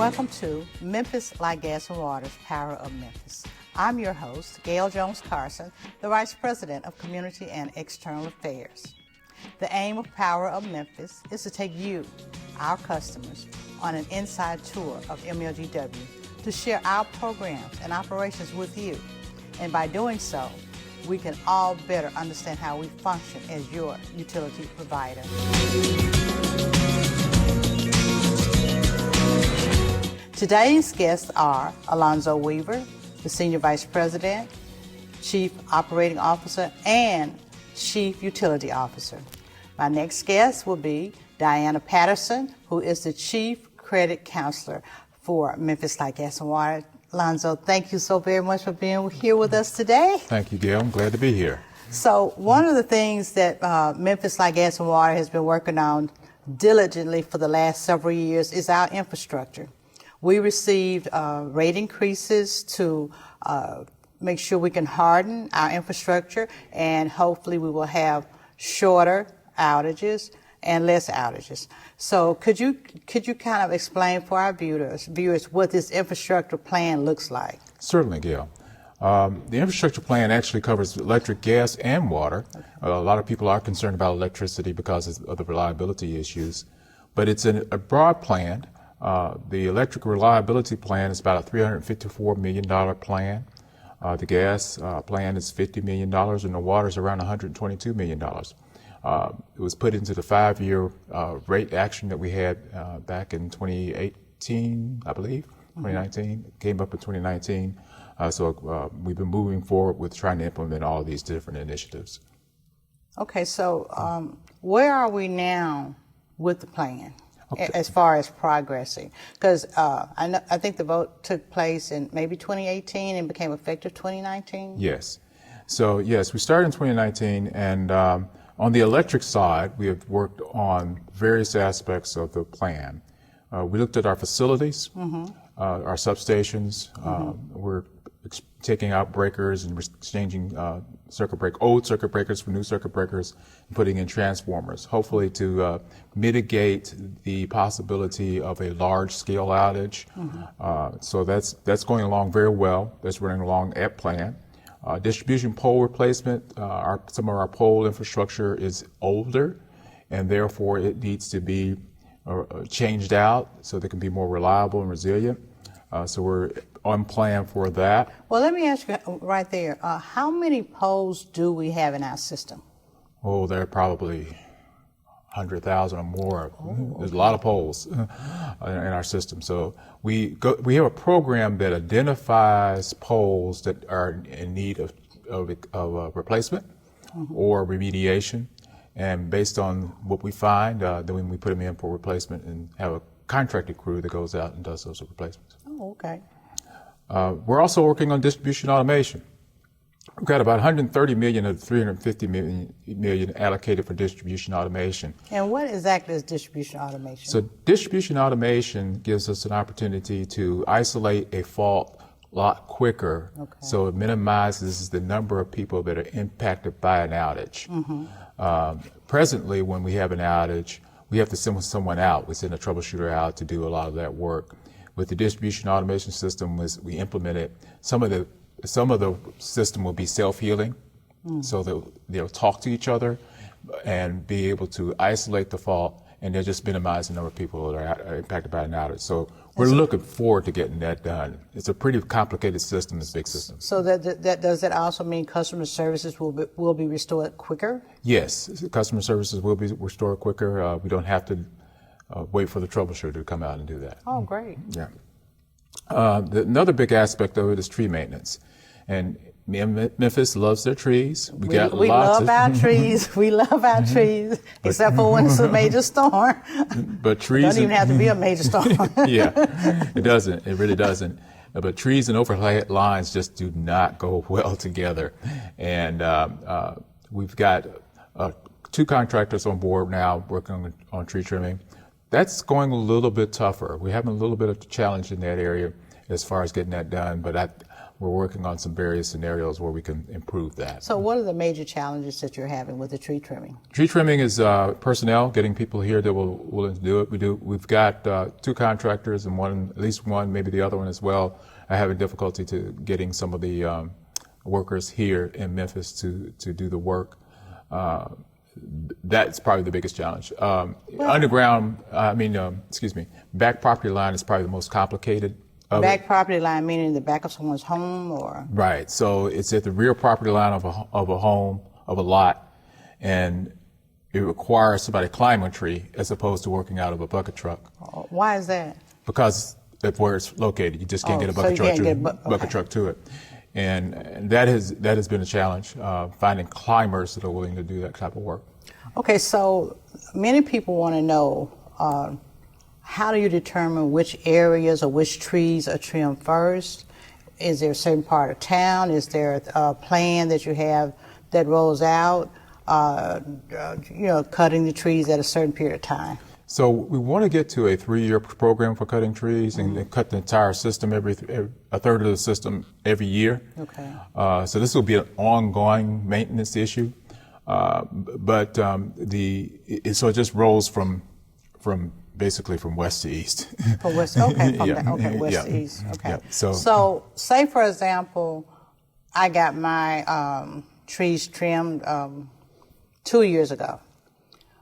Welcome to Memphis Like Gas and Water's Power of Memphis. I'm your host, Gale Carson, the Vice President of Community and External Affairs. The aim of Power of Memphis is to take you, our customers, on an inside tour of MLGW to share our programs and operations with you. And by doing so, we can all better understand how we function as your utility provider. Today's guests are Alonzo Weaver, the Senior Vice President, Chief Operating Officer, and Chief Utility Officer. My next guest will be Dianna Patterson, who is the Chief Credit Counselor for Memphis Like Gas and Water. Alonzo, thank you so very much for being here with us today. Thank you, Gail. I'm glad to be here. So one of the things that Memphis Like Gas and Water has been working on diligently for the last several years is our infrastructure. We received rate increases to make sure we can harden our infrastructure, and hopefully we will have shorter outages and less outages. So could you kind of explain for our viewers what this infrastructure plan looks like? Certainly, Gail. The infrastructure plan actually covers electric, gas, and water. Okay. A lot of people are concerned about electricity because of the reliability issues, but it's a broad plan. The electric reliability plan is about a $354 million plan. The gas plan is $50 million, and the water is around $122 million. It was put into the 5-year rate action that we had back in 2018, I believe, 2019. It came up in 2019. So we've been moving forward with trying to implement all these different initiatives. Okay, so where are we now with the plan? Okay. As far as progressing, because I think the vote took place in maybe 2018 and became effective 2019? Yes. So, yes, we started in 2019, and on the electric side, we have worked on various aspects of the plan. We looked at our facilities, our substations. We're taking out breakers and exchanging old circuit breakers for new circuit breakers and putting in transformers, hopefully to mitigate the possibility of a large-scale outage. So that's going along very well. That's running along at plan. Distribution pole replacement, some of our pole infrastructure is older, and therefore it needs to be changed out so they can be more reliable and resilient. So we're on plan for that. Well, let me ask you right there, how many poles do we have in our system? Oh, there are probably 100,000 or more. Okay. There's a lot of poles in our system. So we have a program that identifies poles that are in need of replacement or remediation. And based on what we find, then we put them in for replacement and have a contracted crew that goes out and does those replacements. Oh, okay. We're also working on distribution automation. We've got about 130 million of the 350 million allocated for distribution automation. And what exactly is distribution automation? So distribution automation gives us an opportunity to isolate a fault a lot quicker, so it minimizes the number of people that are impacted by an outage. Presently, when we have an outage, we have to send someone out. We send a troubleshooter out to do a lot of that work. With the distribution automation system, we implemented some of the system will be self-healing, so they'll talk to each other and be able to isolate the fault, and they'll just minimize the number of people that are impacted by an outage. So we're looking forward to getting that done. It's a pretty complicated system, it's a big system. So does that also mean customer services will be restored quicker? Yes, customer services will be restored quicker. We don't have to wait for the troubleshooter to come out and do that. Oh, great. Yeah. Another big aspect of it is tree maintenance. And Memphis loves their trees. We love our trees. We love our trees, except for when it's a major storm. But trees don't even have to be a major storm. Yeah, it doesn't. It really doesn't. But trees and overhead lines just do not go well together. And we've got 2 contractors on board now working on tree trimming. That's going a little bit tougher. We're having a little bit of a challenge in that area as far as getting that done. But we're working on some various scenarios where we can improve that. So what are the major challenges that you're having with the tree trimming? Tree trimming is personnel, getting people here that will willing to do it. We've got 2 contractors, and at least one, maybe the other one as well, are having difficulty to getting some of the workers here in Memphis to do the work. That's probably the biggest challenge. Underground, back property line is probably the most complicated. Back property line meaning the back of someone's home, or? Right. So it's at the rear property line of a home, of a lot, and it requires somebody to climb a tree as opposed to working out of a bucket truck. Why is that? Because that's where it's located. You just can't get a bucket truck to it. And that has been a challenge, finding climbers that are willing to do that type of work. Okay, so many people want to know, how do you determine which areas or which trees are trimmed first? Is there a certain part of town? Is there a plan that you have that rolls out, cutting the trees at a certain period of time? So we want to get to a 3-year program for cutting trees and cut the entire system, a third of the system every year. Okay. So this will be an ongoing maintenance issue, so it just rolls from basically from west to east. From west, okay, west yeah. to east. Okay. Yeah. So say for example, I got my trees trimmed 2 years ago,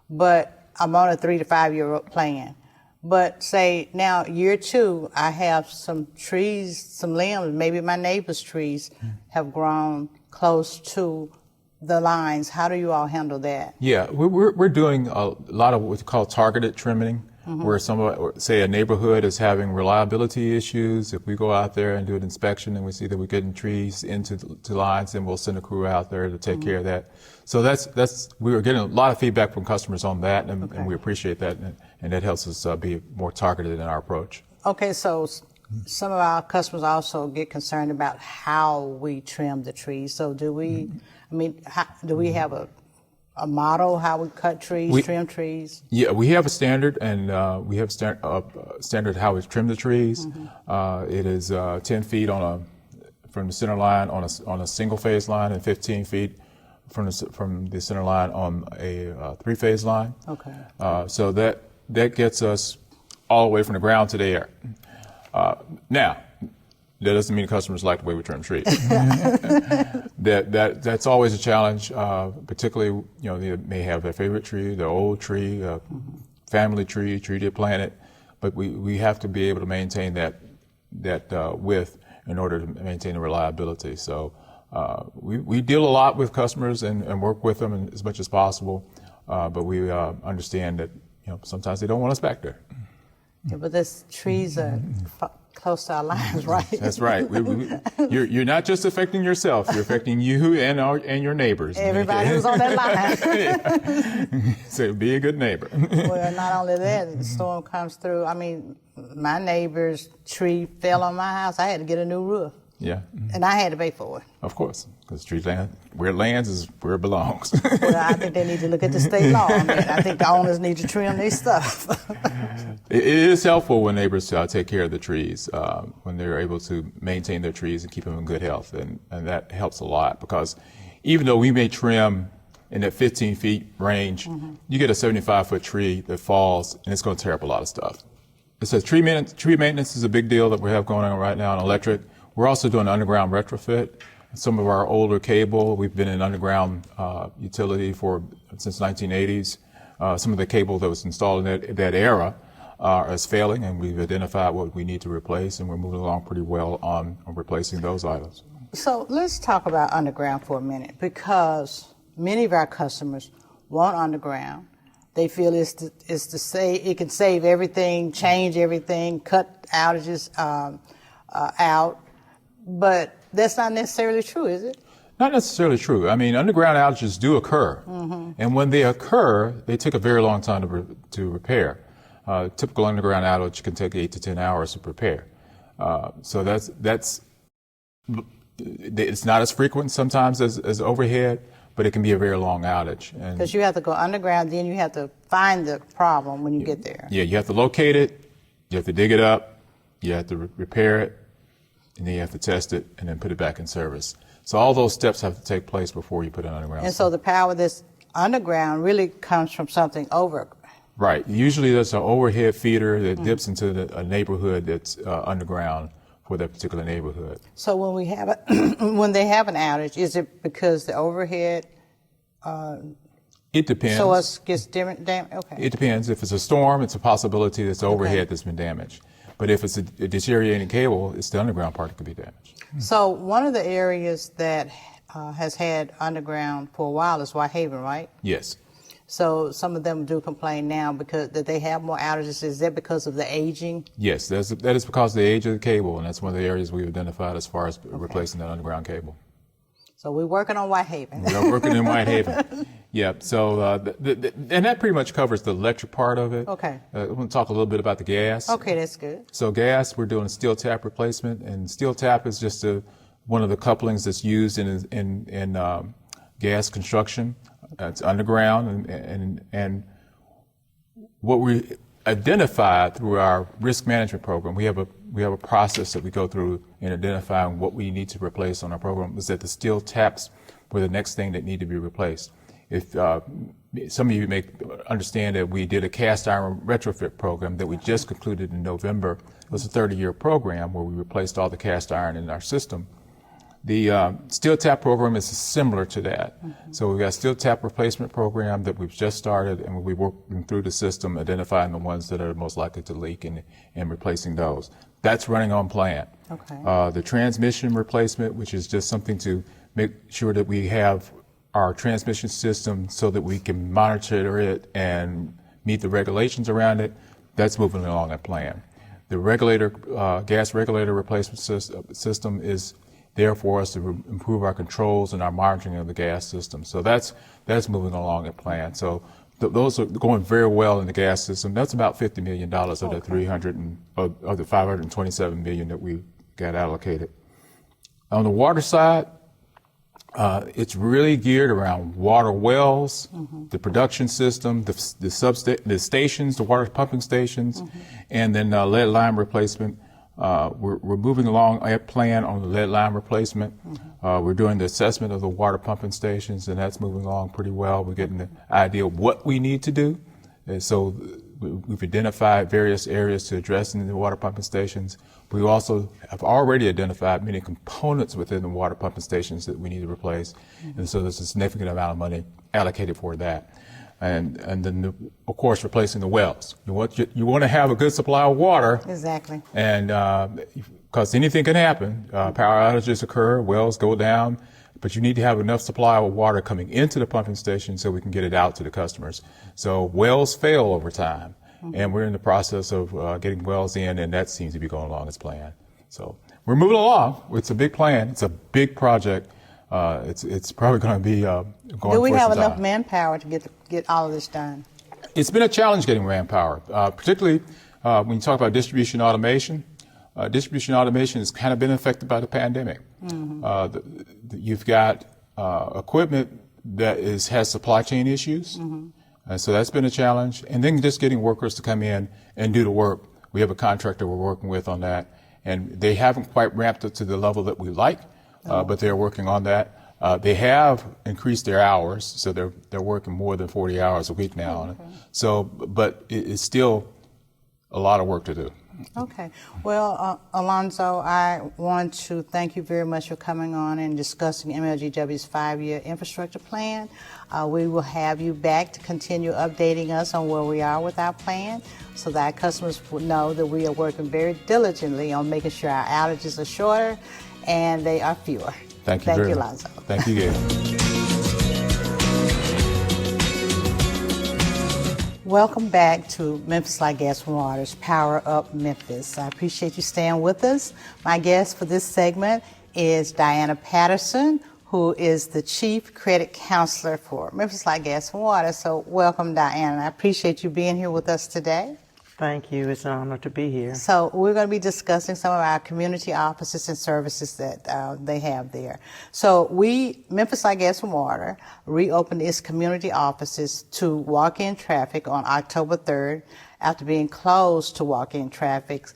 but I'm on a 3 to 5 year plan. But say now year 2, I have some trees, some limbs, maybe my neighbor's trees have grown close to the lines. How do you all handle that? Yeah, we're doing a lot of what we call targeted trimming, where say a neighborhood is having reliability issues. If we go out there and do an inspection and we see that we're getting trees into lines, then we'll send a crew out there to take care of that. So we were getting a lot of feedback from customers on that, and we appreciate that, and that helps us be more targeted in our approach. Okay, so some of our customers also get concerned about how we trim the trees. So do we? Do we have a model how we cut trees, trim trees? Yeah, we have a standard, and we have standard how we trim the trees. It is 10 feet from the center line on a single phase line, and 15 feet from the center line on a 3-phase line. Okay. So that gets us all the way from the ground to the air. Now, that doesn't mean customers like the way we trim trees. That's always a challenge, particularly, they may have their favorite tree, their old tree, family tree they planted, but we have to be able to maintain that width in order to maintain the reliability. So we deal a lot with customers and work with them as much as possible, but we understand that sometimes they don't want us back there. Yeah, but these trees are close to our lines, right? That's right. You're not just affecting yourself; you're affecting you and your neighbors. Everybody who's on that line. So be a good neighbor. Well, not only that, the storm comes through. My neighbor's tree fell on my house. I had to get a new roof. Yeah. And I had to pay for it. Of course, because tree land, where it lands is where it belongs. Well, I think they need to look at the state law. I think the owners need to trim their stuff. It is helpful when neighbors take care of the trees, when they're able to maintain their trees and keep them in good health. And that helps a lot, because even though we may trim in that 15 feet range, you get a 75-foot tree that falls, and it's going to tear up a lot of stuff. It says tree maintenance is a big deal that we have going on right now in electric. We're also doing underground retrofit. Some of our older cable, we've been in underground utility since 1980s. Some of the cable that was installed in that era is failing, and we've identified what we need to replace, and we're moving along pretty well on replacing those items. So let's talk about underground for a minute, because many of our customers want underground. They feel it can save everything, change everything, cut outages out. But that's not necessarily true, is it? Not necessarily true. Underground outages do occur. And when they occur, they take a very long time to repair. Typical underground outage can take 8 to 10 hours to prepare. So it's not as frequent sometimes as overhead, but it can be a very long outage. Because you have to go underground, then you have to find the problem when you get there. Yeah, you have to locate it, you have to dig it up, you have to repair it, and then you have to test it and then put it back in service. So all those steps have to take place before you put it underground. And so the power that's underground really comes from something over. Right. Usually there's an overhead feeder that dips into a neighborhood that's underground for that particular neighborhood. So when we have when they have an outage, is it because the overhead? It depends. So it gets different damage? Okay. It depends. If it's a storm, it's a possibility that it's the overhead that's been damaged. But if it's a deteriorating cable, it's the underground part that could be damaged. So one of the areas that has had underground for a while is Whitehaven, right? Yes. So some of them do complain now because that they have more outages. Is that because of the aging? Yes, that is because of the age of the cable, and that's one of the areas we've identified as far as replacing that underground cable. So we're working on Whitehaven. We are working in Whitehaven. Yeah, so and that pretty much covers the electric part of it. Okay. I want to talk a little bit about the gas. Okay, that's good. So gas, we're doing a steel tap replacement, and steel tap is just one of the couplings that's used in gas construction. It's underground, and what we identified through our risk management program, we have a process that we go through in identifying what we need to replace on our program, is that the steel taps were the next thing that need to be replaced. If some of you may understand that we did a cast iron retrofit program that we just concluded in November. It was a 30-year program where we replaced all the cast iron in our system. The steel tap program is similar to that. Mm-hmm. So we've got a steel tap replacement program that we've just started, and we'll be working through the system, identifying the ones that are most likely to leak and replacing those. That's running on plan. Okay. The transmission replacement, which is just something to make sure that we have our transmission system so that we can monitor it and meet the regulations around it, that's moving along that plan. The gas regulator replacement system is there for us to improve our controls and our monitoring of the gas system. So that's moving along at plan. So those are going very well in the gas system. That's about $50 million of the $527 million that we got allocated. On the water side, it's really geared around water wells, the production system, the stations, the water pumping stations, and then lead line replacement. We're moving along a plan on the lead line replacement. We're doing the assessment of the water pumping stations, and that's moving along pretty well. We're getting the idea of what we need to do. And so we've identified various areas to address in the water pumping stations. We also have already identified many components within the water pumping stations that we need to replace. And so there's a significant amount of money allocated for that. And then, of course, replacing the wells. You want to have a good supply of water. Exactly. And because anything can happen, power outages occur, wells go down, but you need to have enough supply of water coming into the pumping station so we can get it out to the customers. So wells fail over time, and we're in the process of getting wells in, and that seems to be going along as planned. So we're moving along. It's a big plan. It's a big project. It's probably going to be going for some time. Do we have enough manpower to get all of this done? It's been a challenge getting manpower, particularly when you talk about distribution automation. Distribution automation has kind of been affected by the pandemic. You've got equipment that has supply chain issues, and so that's been a challenge. And then just getting workers to come in and do the work. We have a contractor we're working with on that, and they haven't quite ramped up to the level that we like. But they're working on that. They have increased their hours, so they're working more than 40 hours a week now. Okay. So, but it's still a lot of work to do. Okay. Well, Alonzo, I want to thank you very much for coming on and discussing MLGW's 5-year infrastructure plan. We will have you back to continue updating us on where we are with our plan so that our customers will know that we are working very diligently on making sure our outages are shorter and they are fewer. Thank you, Alonzo. Thank you, Gale. Welcome back to Memphis Like Gas and Water's Power Up Memphis. I appreciate you staying with us. My guest for this segment is Dianna Patterson, who is the Chief Credit Counselor for Memphis Like Gas and Water. So welcome, Dianna. I appreciate you being here with us today. Thank you. It's an honor to be here. So we're going to be discussing some of our community offices and services that they have there. So Memphis Like Gas and Water reopened its community offices to walk-in traffic on October 3rd after being closed to walk-in traffic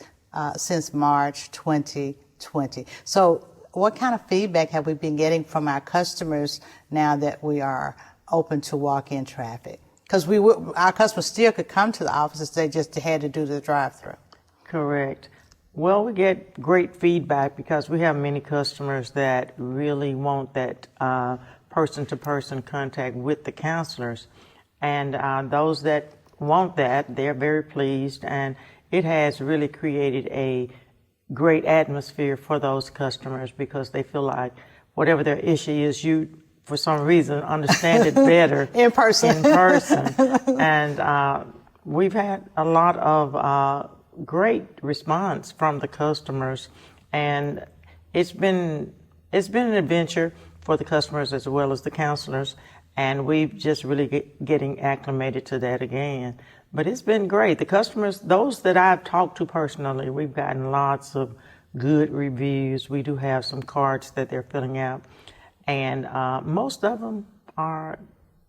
since March 2020. 2020. So what kind of feedback have we been getting from our customers now that we are open to walk-in traffic? Because our customers still could come to the offices, they just had to do the drive-through. Correct. Well, we get great feedback because we have many customers that really want that person-to-person contact with the counselors. And those that want that, they're very pleased. And it has really created a great atmosphere for those customers because they feel like whatever their issue is, you, for some reason, understand it better in person. And we've had a lot of great response from the customers, and it's been an adventure for the customers as well as the counselors, and we've just really getting acclimated to that again. But it's been great. The customers, those that I've talked to personally, we've gotten lots of good reviews. We do have some cards that they're filling out, and most of them are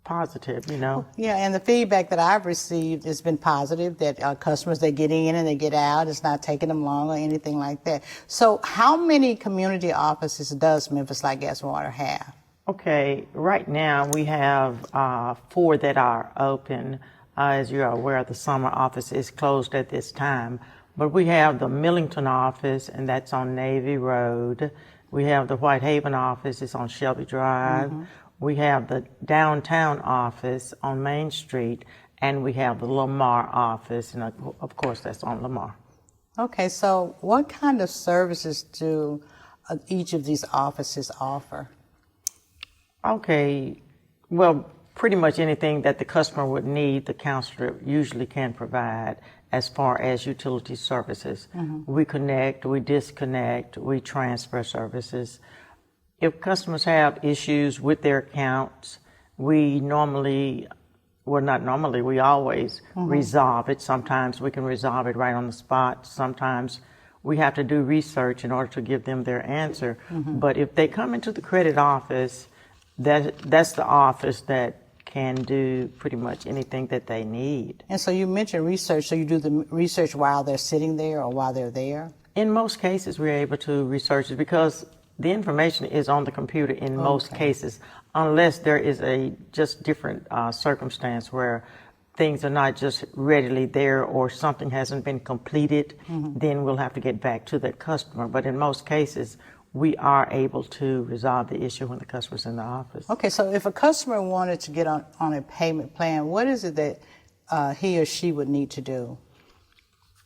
positive, you know. Yeah, and the feedback that I've received has been positive, that customers, they get in and they get out. It's not taking them long or anything like that. So how many community offices does Memphis Light Gas and Water have? Okay, right now we have 4 that are open. As you are aware, the summer office is closed at this time. But we have the Millington office, and that's on Navy Road. We have the Whitehaven office, it's on Shelby Drive. Mm-hmm. We have the downtown office on Main Street, and we have the Lamar office, and of course that's on Lamar. Okay, so what kind of services do each of these offices offer? Okay, well, pretty much anything that the customer would need, the counselor usually can provide as far as utility services. Mm-hmm. We connect, we disconnect, we transfer services. If customers have issues with their accounts, we always mm-hmm. resolve it. Sometimes we can resolve it right on the spot. Sometimes we have to do research in order to give them their answer. Mm-hmm. But if they come into the credit office, that's the office that can do pretty much anything that they need. And so you mentioned research, so you do the research while they're sitting there or while they're there? In most cases, we're able to research it because the information is on the computer in most cases, unless there is a just different circumstance where things are not just readily there or something hasn't been completed, mm-hmm. then we'll have to get back to that customer. But in most cases, we are able to resolve the issue when the customer's in the office. Okay, so if a customer wanted to get on a payment plan, what is it that he or she would need to do?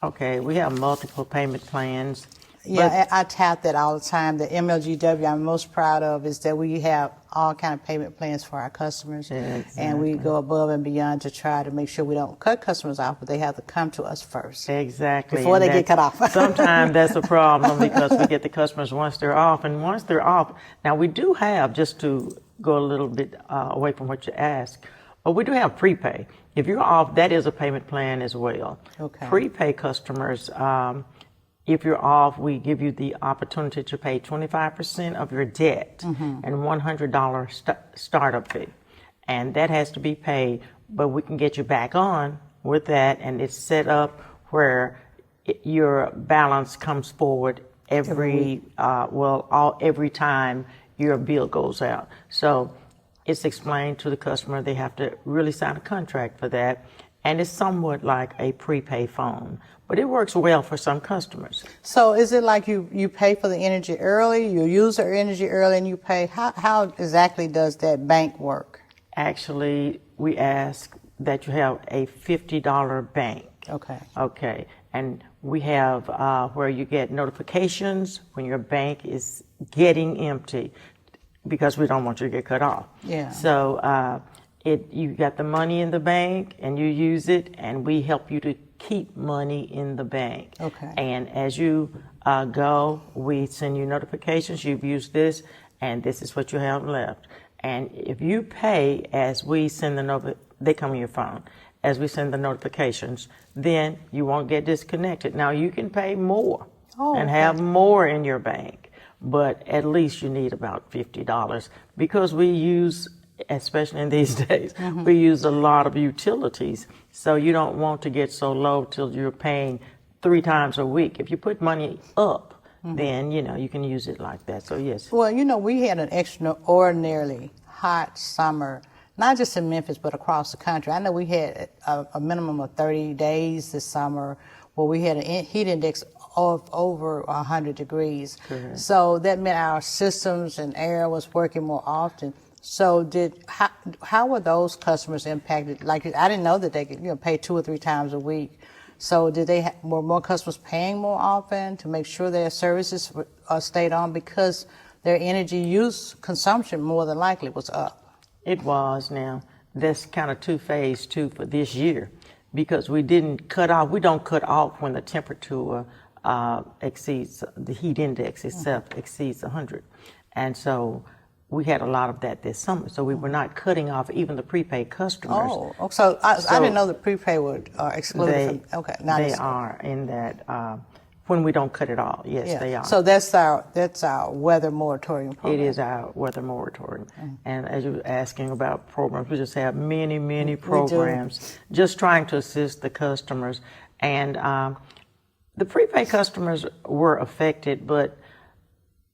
Okay, we have multiple payment plans. Yeah, I tout that all the time. The MLGW I'm most proud of is that we have all kind of payment plans for our customers. Exactly. And we go above and beyond to try to make sure we don't cut customers off, but they have to come to us first. Exactly. Before they get cut off. Sometimes that's a problem because we get the customers once they're off. And once they're off, now we do have, just to go a little bit away from what you asked, but we do have prepay. If you're off, that is a payment plan as well. Okay. Prepay customers, if you're off, we give you the opportunity to pay 25% of your debt mm-hmm. and $100 startup fee. And that has to be paid, but we can get you back on with that, and it's set up where your balance comes forward every time your bill goes out. So it's explained to the customer they have to really sign a contract for that, and it's somewhat like a prepay phone. But it works well for some customers. So is it like you pay for the energy early, you use the energy early and you pay? How exactly does that bank work? Actually, we ask that you have a $50 bank. Okay. Okay. And we have where you get notifications when your bank is getting empty because we don't want you to get cut off. Yeah. So you got the money in the bank and you use it, and we help you to keep money in the bank. Okay. And as you go, we send you notifications. You've used this, and this is what you have left. And if you pay as we send they come on your phone. As we send the notifications, then you won't get disconnected. Now you can pay more and have more in your bank, but at least you need about $50 because we use, especially in these days, mm-hmm. we use a lot of utilities. So you don't want to get so low till you're paying 3 times a week. If you put money up, then, you can use it like that. So, yes. Well, we had an extraordinarily hot summer, not just in Memphis, but across the country. I know we had a minimum of 30 days this summer where we had a heat index of over 100 degrees. Correct. So that meant our systems and air was working more often. So how were those customers impacted? Like, I didn't know that they could pay 2 or 3 times a week. So were more customers paying more often to make sure their services stayed on because their energy use consumption more than likely was up? It was. Now, that's kind of two-phase too for this year, because we don't cut off when the temperature exceeds, the heat index itself exceeds 100. And so we had a lot of that this summer, so we were not cutting off even the prepaid customers. Oh, so I didn't know the prepaid were excluded from, okay. They are in that, when we don't cut it off, yes, they are. So that's our weather moratorium program. It is our weather moratorium. And as you were asking about programs, we just have many, many programs just trying to assist the customers. And the prepaid customers were affected, but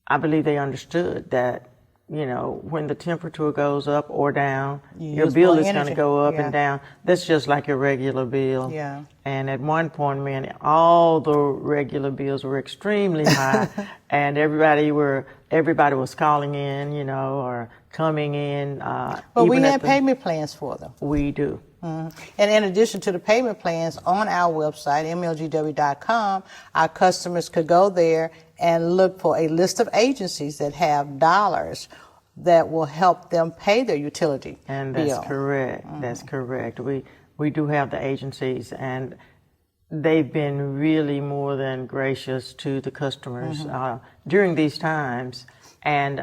I believe they understood that when the temperature goes up or down, your bill is going to go up and down. That's just like your regular bill. Yeah. And at one point, man, all the regular bills were extremely high, and everybody was calling in, or coming in. But we had payment plans for them. We do. And in addition to the payment plans, on our website, mlgw.com, our customers could go there and look for a list of agencies that have dollars that will help them pay their utility And that's bill. correct. That's correct. We do have the agencies, and they've been really more than gracious to the customers during these times. And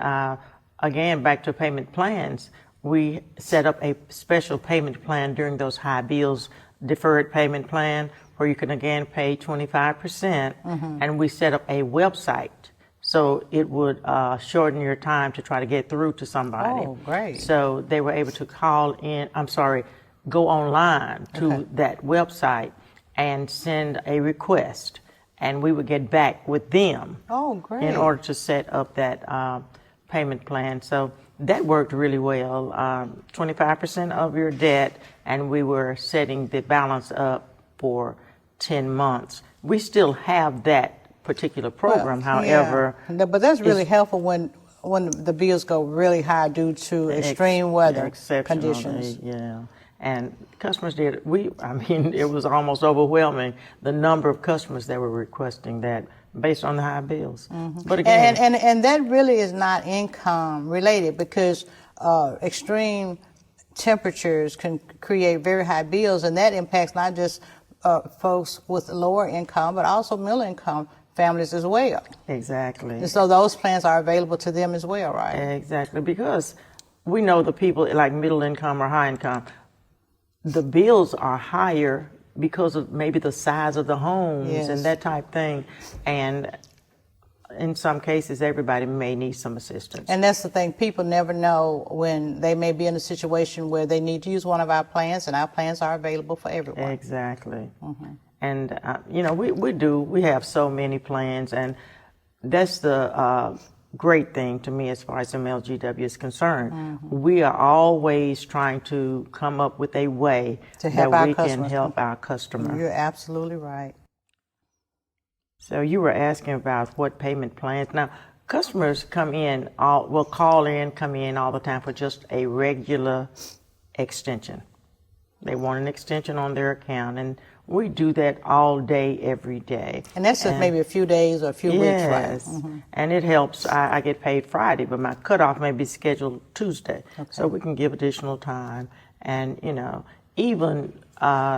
again, back to payment plans, we set up a special payment plan during those high bills, deferred payment plan, where you can again pay 25%, and we set up a website so it would shorten your time to try to get through to somebody. Oh, great. So they were able to go online to that website and send a request, and we would get back with them. Oh, great. In order to set up that payment plan. So that worked really well. 25% of your debt, and we were setting the balance up for 10 months. We still have that particular program, however. Yeah. But that's really helpful when the bills go really high due to extreme weather conditions. Yeah. And customers it was almost overwhelming, the number of customers that were requesting that based on the high bills. But again, and that really is not income related, because extreme temperatures can create very high bills, and that impacts not just folks with lower income, but also middle income families as well. Exactly. And so those plans are available to them as well, right? Exactly, because we know the people like middle income or high income, the bills are higher because of maybe the size of the homes and that type thing. And in some cases, everybody may need some assistance. And that's the thing. People never know when they may be in a situation where they need to use one of our plans, and our plans are available for everyone. Exactly. And, we have so many plans, and that's the great thing to me as far as MLGW is concerned. We are always trying to come up with a way that we can help our customers. You're absolutely right. So you were asking about what payment plans. Now, customers come in all the time for just a regular extension. They want an extension on their account, and we do that all day, every day. And that's just maybe a few days or a few weeks, right? Yes, and it helps. I get paid Friday, but my cutoff may be scheduled Tuesday, so we can give additional time. And, even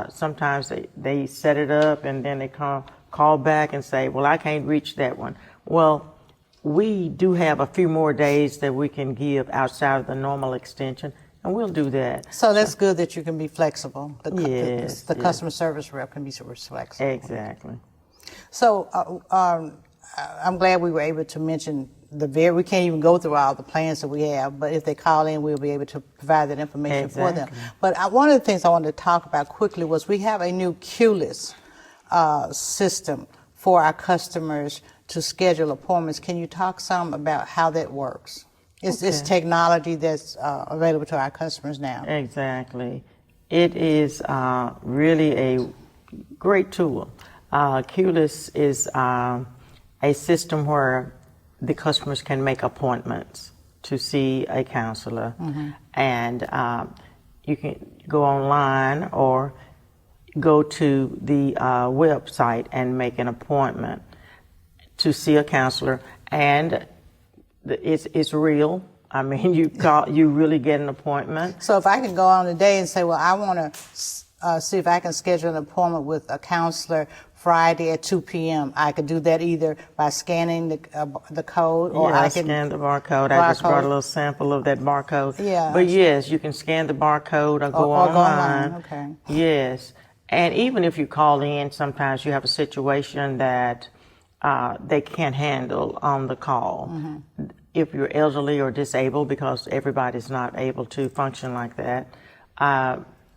sometimes they set it up, and then they call back and say, well, I can't reach that one. Well, we do have a few more days that we can give outside of the normal extension, and we'll do that. So that's good that you can be flexible. The customer service rep can be flexible. Exactly. So I'm glad we were able to mention we can't even go through all the plans that we have, but if they call in, we'll be able to provide that information for them. But one of the things I wanted to talk about quickly was we have a new queue list system for our customers to schedule appointments. Can you talk some about how that works? It's Okay. technology that's available to our customers now. Exactly. It is really a great tool. QLIS is a system where the customers can make appointments to see a counselor, and you can go online or go to the website and make an appointment to see a counselor, and it's real. I mean, you really get an appointment. So if I can go on today and say, well, I want to see if I can schedule an appointment with a counselor Friday at 2 p.m., I could do that either by scanning the code, or Yeah, I can scan the barcode. I just brought a little sample of that barcode. Yeah. But yes, you can scan the barcode or go online. Okay. Yes. And even if you call in, sometimes you have a situation that they can't handle on the call. If you're elderly or disabled, because everybody's not able to function like that,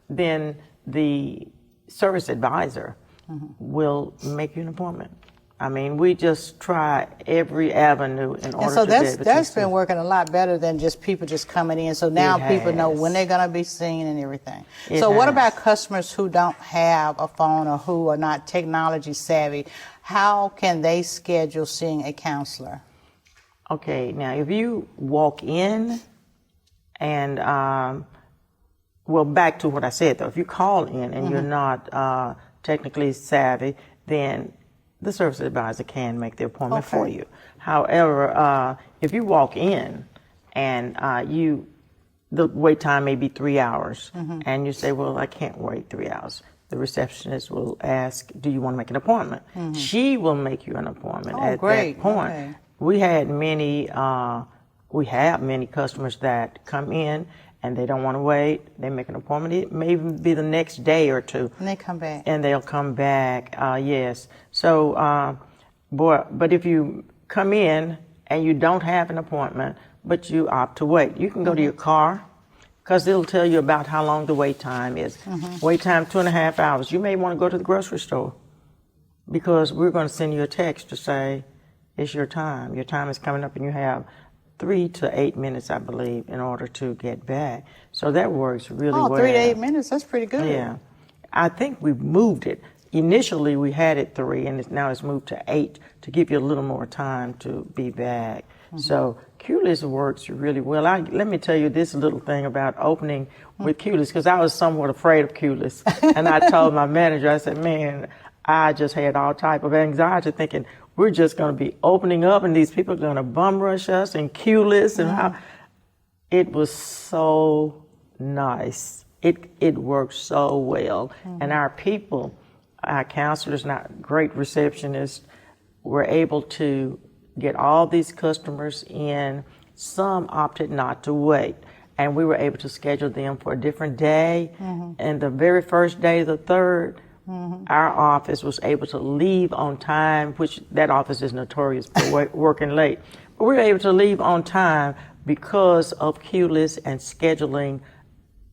then the service advisor will make you an appointment. I mean, we just try every avenue in order And so to be able to that's been assist. working a lot better than just people just coming in. So now It people know has. when they're going to be seen and everything. It So what has. about customers who don't have a phone or who are not technology savvy? How can they schedule seeing a counselor? Okay, now if you walk in and, well, back to what I said though, if you call in and you're not technically savvy, then the service advisor can make the appointment for Okay. you. However, if you walk in and the wait time may be 3 hours, and you say, well, I can't wait 3 hours. The receptionist will ask, do you want to make an appointment? She will make you an appointment Oh, at great. that point. Okay. We have many customers that come in and they don't want to wait. They make an appointment. It may even be the next day or two. And they come back. And they'll come back, yes. So, but if you come in and you don't have an appointment, but you opt to wait, you can go to your car, because it'll tell you about how long the wait time is. Wait time, 2.5 hours. You may want to go to the grocery store, because we're going to send you a text to say, it's your time. Your time is coming up, and you have 3 to 8 minutes, I believe, in order to get back. So that works really well. 3 to 8 minutes, that's pretty good. Yeah. I think we've moved it. Initially, we had it 3, and now it's moved to 8 to give you a little more time to be back. So QLIS works really well. Let me tell you this little thing about opening with QLIS, because I was somewhat afraid of QLIS. And I told my manager, I said, man, I just had all type of anxiety thinking, we're just going to be opening up and these people are going to bum rush us and QLIS and how. It was so nice. It worked so well. And our people, our counselors, and our great receptionists were able to get all these customers in. Some opted not to wait. And we were able to schedule them for a different day. And the very first day, the 3rd, our office was able to leave on time, which that office is notorious for working late. But we were able to leave on time because of QLIS and scheduling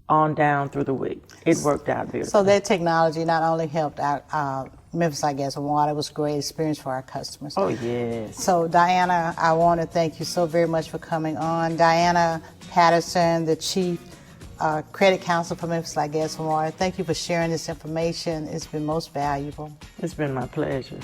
on down through the week. It worked out beautifully. So that technology not only helped out Memphis Like Gas and Water, it was a great experience for our customers. Oh, yes. So Dianna, I want to thank you so very much for coming on. Dianna Patterson, the Chief Credit Counsel for Memphis Like Gas and Water, thank you for sharing this information. It's been most valuable. It's been my pleasure.